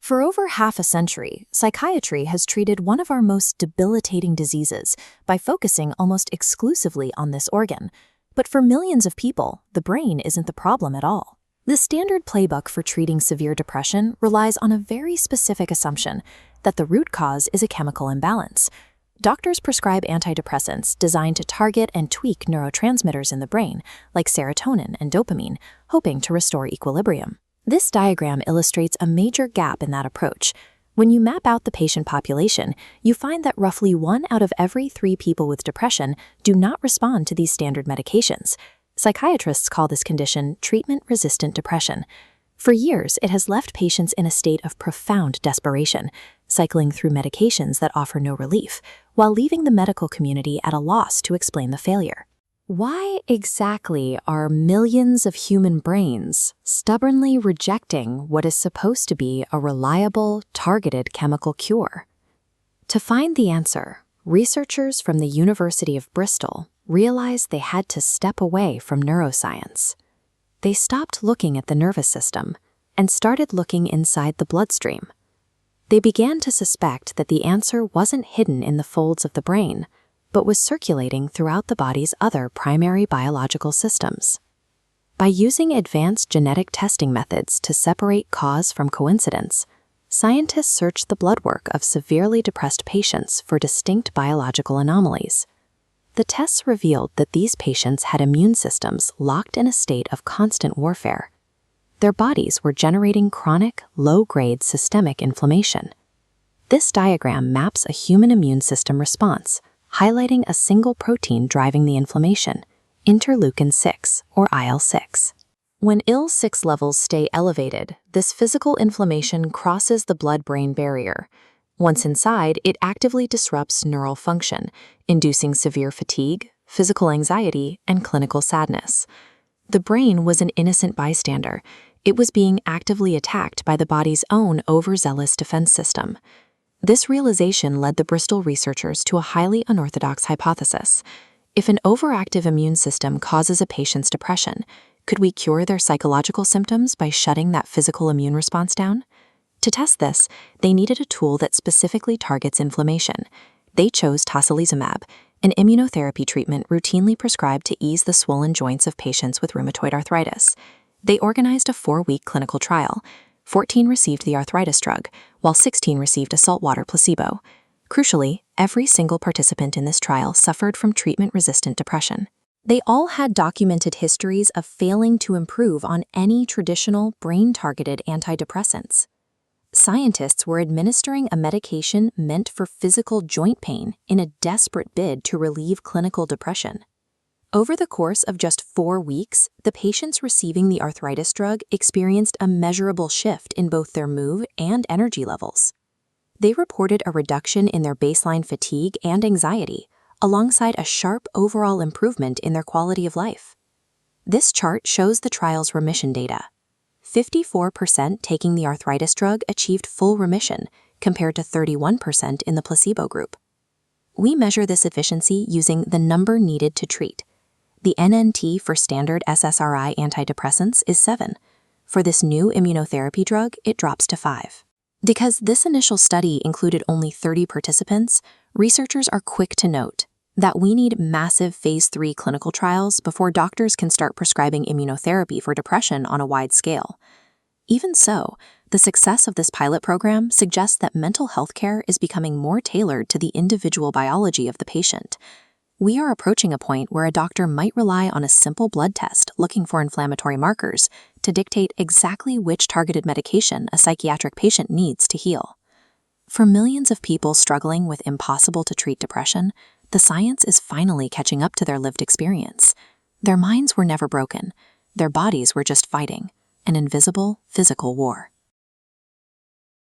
For over half a century, psychiatry has treated one of our most debilitating diseases by focusing almost exclusively on this organ. But for millions of people, the brain isn't the problem at all. The standard playbook for treating severe depression relies on a very specific assumption that the root cause is a chemical imbalance. Doctors prescribe antidepressants designed to target and tweak neurotransmitters in the brain, like serotonin and dopamine, hoping to restore equilibrium. This diagram illustrates a major gap in that approach. When you map out the patient population, you find that roughly 1 out of every 3 people with depression do not respond to these standard medications. Psychiatrists call this condition treatment-resistant depression. For years, it has left patients in a state of profound desperation, cycling through medications that offer no relief, while leaving the medical community at a loss to explain the failure. Why exactly are millions of human brains stubbornly rejecting what is supposed to be a reliable, targeted chemical cure? To find the answer, researchers from the University of Bristol realized they had to step away from neuroscience. They stopped looking at the nervous system and started looking inside the bloodstream. They began to suspect that the answer wasn't hidden in the folds of the brain, but was circulating throughout the body's other primary biological systems. By using advanced genetic testing methods to separate cause from coincidence, scientists searched the blood work of severely depressed patients for distinct biological anomalies. The tests revealed that these patients had immune systems locked in a state of constant warfare. Their bodies were generating chronic, low-grade systemic inflammation. This diagram maps a human immune system response, highlighting a single protein driving the inflammation, Interleukin 6, or IL-6. When IL-6 levels stay elevated, this physical inflammation crosses the blood-brain barrier. Once inside, it actively disrupts neural function, inducing severe fatigue, physical anxiety, and clinical sadness. The brain was an innocent bystander. It was being actively attacked by the body's own overzealous defense system. This realization led the Bristol researchers to a highly unorthodox hypothesis. If an overactive immune system causes a patient's depression, could we cure their psychological symptoms by shutting that physical immune response down? To test this, they needed a tool that specifically targets inflammation. They chose Tocilizumab, an immunotherapy treatment routinely prescribed to ease the swollen joints of patients with rheumatoid arthritis. They organized a 4-week clinical trial. 14 received the arthritis drug, while 16 received a saltwater placebo. Crucially, every single participant in this trial suffered from treatment-resistant depression. They all had documented histories of failing to improve on any traditional brain-targeted antidepressants. Scientists were administering a medication meant for physical joint pain in a desperate bid to relieve clinical depression. Over the course of just 4 weeks, the patients receiving the arthritis drug experienced a measurable shift in both their mood and energy levels. They reported a reduction in their baseline fatigue and anxiety, alongside a sharp overall improvement in their quality of life. This chart shows the trial's remission data. 54% taking the arthritis drug achieved full remission, compared to 31% in the placebo group. We measure this efficiency using the number needed to treat. The NNT for standard SSRI antidepressants is 7. For this new immunotherapy drug, it drops to 5. Because this initial study included only 30 participants, researchers are quick to note that we need massive Phase 3 clinical trials before doctors can start prescribing immunotherapy for depression on a wide scale. Even so, the success of this pilot program suggests that mental health care is becoming more tailored to the individual biology of the patient. We are approaching a point where a doctor might rely on a simple blood test looking for inflammatory markers to dictate exactly which targeted medication a psychiatric patient needs to heal. For millions of people struggling with impossible-to-treat depression, the science is finally catching up to their lived experience. Their minds were never broken. Their bodies were just fighting an invisible physical war.